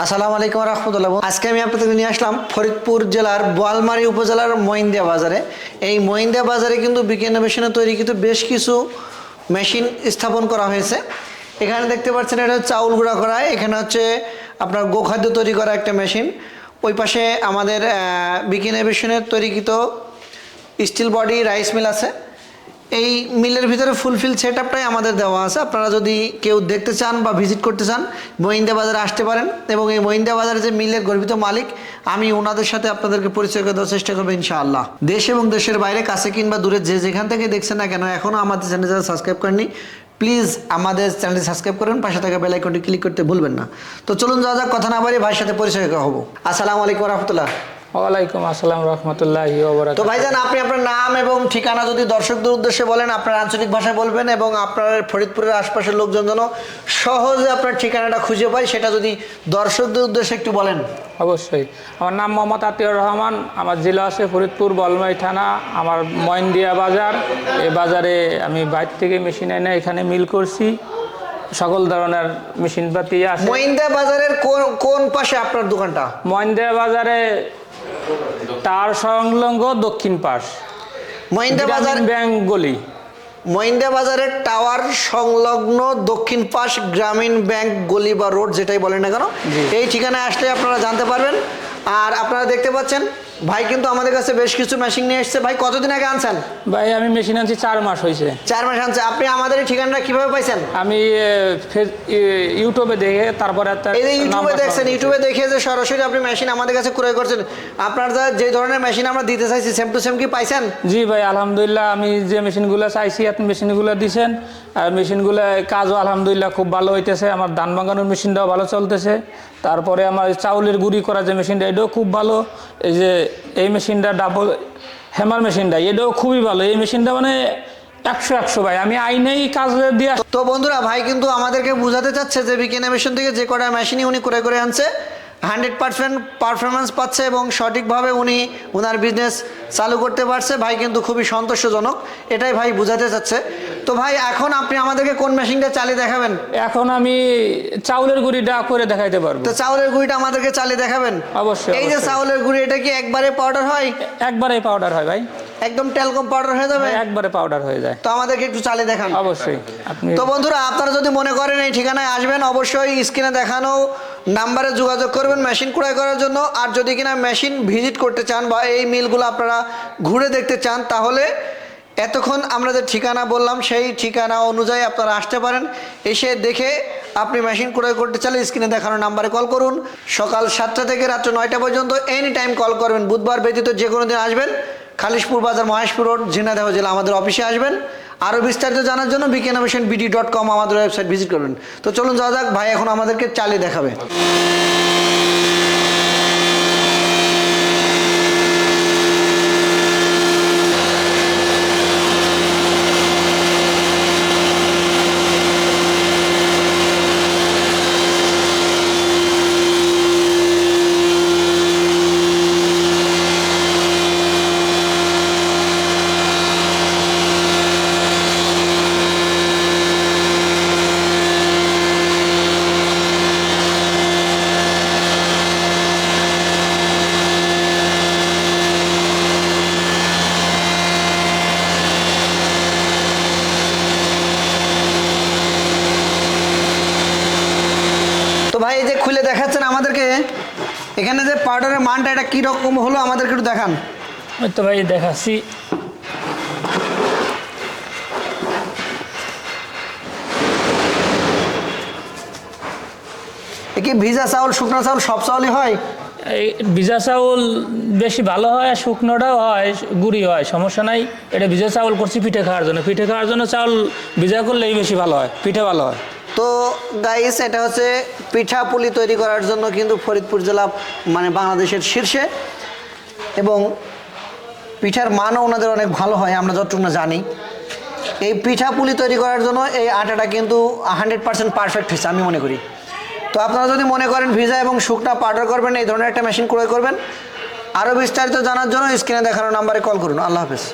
আসসালামু আলাইকুম রহমতুল্লাহ। আজকে আমি আপনাদের নিয়ে আসলাম ফরিদপুর জেলার বোয়ালমারী উপজেলার মহিন্দিয়া বাজারে। এই মহিন্দিয়া বাজারে কিন্তু বিকে ইনোভেশনে তৈরিকৃত বেশ কিছু মেশিন স্থাপন করা হয়েছে। এখানে দেখতে পাচ্ছেন এটা চাউল গুঁড়া করা, এখানে হচ্ছে আপনার গোখাদ্য তৈরি করা একটা মেশিন। ওই পাশে আমাদের বিকে ইনোভেশনের তৈরিকৃত স্টিল বডি রাইস মিল আছে। এই মিলের ভিতরে ফুলফিল সেট আপটাই আমাদের দেওয়া আছে। আপনারা যদি কেউ দেখতে চান বা ভিজিট করতে চান মহিন্দিয়া বাজারে আসতে পারেন, এবং এই মহিন্দিয়া বাজারে যে মিলের গর্বিত মালিক আমি ওনাদের সাথে আপনাদেরকে পরিচয় করে দেওয়ার চেষ্টা করবো ইনশাআল্লাহ। দেশ এবং দেশের বাইরে কাছে কিংবা দূরে যে যেখান থেকে দেখছেন না কেন, এখনও আমাদের চ্যানেল যারা সাবস্ক্রাইব করেননি প্লিজ আমাদের চ্যানেলটি সাবস্ক্রাইব করুন, পাশে থাকা বেল আইকনটি ক্লিক করতে ভুলবেন না। তো চলুন যাওয়া যাক, কথা না বাড়িয়ে ভাইয়ের সাথে পরিচয় হব। আসসালামু আলাইকুম রহমতুল্লাহ। ওয়ালাইকুম আসসালাম রহমতুল্লাহি ওয়া তো বারাকাতুহু। ভাইজান, আপনি আপনার নাম এবং ঠিকানা যদি দর্শকদের উদ্দেশ্যে বলেন, আপনার আঞ্চলিক ভাষায় বলবেন, এবং আপনার ফরিদপুরের আশপাশের লোকজন যেন সহজে আপনার ঠিকানাটা খুঁজে পায় সেটা যদি দর্শকদের উদ্দেশ্যে একটু বলেন। অবশ্যই, আমার নাম মোহাম্মদ আতিউর রহমান, আমার জেলা আছে ফরিদপুর, বোয়ালমারী থানা, আমার মহিন্দিয়া বাজার। এই বাজারে আমি বাইরে থেকে মেশিন এনে এখানে মিল করছি, সকল ধরনের মেশিনপাতি আছে। মহিন্দিয়া বাজারের কোন পাশে আপনার দোকানটা? মহিন্দিয়া বাজারে তার সংলগ্ন দক্ষিণ পাশ, মহিন্দিয়া বাজার ব্যাংক গলি। মহিন্দিয়া বাজারের টাওয়ার সংলগ্ন দক্ষিণ পাশ গ্রামীণ ব্যাংক গলি বা রোড যেটাই বলেন না কেন, এই ঠিকানায় আসলে আপনারা জানতে পারবেন। আর আপনারা দেখতে পাচ্ছেন ভাই কিন্তু আমাদের কাছে বেশ কিছু মেশিন নিয়ে এসেছে। ভাই কতদিন আগে আনছেন? ভাই আমি মেশিন আনছি 4 মাস হয়েছে। 4 মাস আনছে। আপনি আমাদের এই ঠিকানাটা কিভাবে পাইছেন? আমি ইউটিউবে দেখে তারপরে এই যে ইউটিউবে দেখছেন, ইউটিউবে দেখে যে সরাসরি আপনি মেশিন আমাদের কাছে ক্রয় করছেন। আপনার যে ধরনের মেশিন আমরা দিতে চাইছি সেম টু সেম কি পাইছেন? জি ভাই, আলহামদুলিল্লাহ। আমি যে মেশিনগুলো চাইছি আপনি মেশিনগুলো দিয়েছেন, আর মেশিনগুলো কাজও আলহামদুলিল্লাহ খুব ভালো হইতেছে। আমার ধান ভাঙানোর মেশিনটাও ভালো চলতেছে। তারপরে আমার চাউলের গুঁড়ি করা যে মেশিনটা এটাও খুব ভালো। এই যে এই মেশিনটা ডাবল হ্যামার মেশিনটা এটাও খুবই ভালো। এই মেশিনটা মানে 100 ভাই, আমি আইনেই কাজ দিয়ে। তো বন্ধুরা, ভাই কিন্তু আমাদেরকে বোঝাতে চাচ্ছে যে বিকে ইনোভেশন থেকে যে কটা মেশিনই উনি ক্রয় করে আনছে 100% পারফরমেন্স পাচ্ছে এবং সঠিকভাবে উনি ওনার বিজনেস চালু করতে পারছে। ভাই কিন্তু খুবই সন্তোষজনক, এটাই ভাই বোঝাতে চাচ্ছে। তো ভাই এখন আপনি আমাদেরকে কোন মেশিনটা চালিয়ে দেখাবেন? এখন আমি চাউলের গুঁড়িটা করে দেখাইতে পারবো। তো চাউলের গুঁড়িটা আমাদেরকে চালিয়ে দেখাবেন? অবশ্যই। এই যে চাউলের গুঁড়ি, এটা কি একবারে পাউডার হয়? একবারেই পাউডার হয় ভাই, একদম টেলকম পাউডার হয়ে যাবে? একবারে পাউডার হয়ে যায়। তো আমাদেরকে একটু চালিয়ে দেখান। অবশ্যই। আপনি তো বন্ধুরা, আপনারা যদি মনে করেন এই ঠিকানায় আসবেন, অবশ্যই স্ক্রিনে দেখানো নাম্বারে যোগাযোগ করবেন মেশিন ক্রয় করার জন্য। আর যদি কিনা মেশিন ভিজিট করতে চান বা এই মিলগুলো আপনারা ঘুরে দেখতে চান, তাহলে এতক্ষণ আমরা যে ঠিকানা বললাম সেই ঠিকানা অনুযায়ী আপনারা আসতে পারেন। এসে দেখে আপনি মেশিন ক্রয় করতে চাইলে স্ক্রিনে দেখানো নাম্বারে কল করুন। সকাল 7টা থেকে রাত্র 9টা পর্যন্ত এনি টাইম কল করবেন। বুধবার ব্যতীত যে কোনো দিন আসবেন, খালিশপুর বাজার, মহেশপুর রোড, ঝিনাইদহ জেলা আমাদের অফিসে আসবেন। আরও বিস্তারিত জানার জন্য bkinnovationbd.com আমাদের ওয়েবসাইট ভিজিট করবেন। তো চলুন যাওয়া যাক, ভাই এখন আমাদেরকে চালিয়ে দেখাবে। তো ভাই এই যে খুলে দেখাচ্ছেন আমাদেরকে, এখানে যে পাউডারের মানটা এটা কীরকম হলো আমাদেরকে একটু দেখান। ওই তো ভাই দেখাচ্ছি। এ কি ভিজা চাউল, শুকনো চাউল সব চাউলই হয়? এই ভিজা চাউল বেশি ভালো হয়, শুকনোটাও হয়, গুঁড়ি হয়, সমস্যা নাই। এটা ভিজা চাউল করছি পিঠে খাওয়ার জন্য। পিঠে খাওয়ার জন্য চাউল ভিজা করলেই বেশি ভালো হয়, পিঠে ভালো হয়। তো গাইস, এটা হচ্ছে পিঠা পুলি তৈরি করার জন্য কিন্তু ফরিদপুর জেলা মানে বাংলাদেশের শীর্ষে, এবং পিঠার মানও ওনাদের অনেক ভালো হয় আমরা যতটুকু না জানি। এই পিঠা পুলি তৈরি করার জন্য এই আটাটা কিন্তু 100% পারফেক্ট হয়েছে আমি মনে করি। তো আপনারা যদি মনে করেন ভিজা এবং শুকনা পাউডার করবেন, এই ধরনের একটা মেশিন ক্রয় করবেন। আরও বিস্তারিত জানার জন্য স্ক্রিনে দেখানো নাম্বারে কল করুন। আল্লাহ হাফেজ।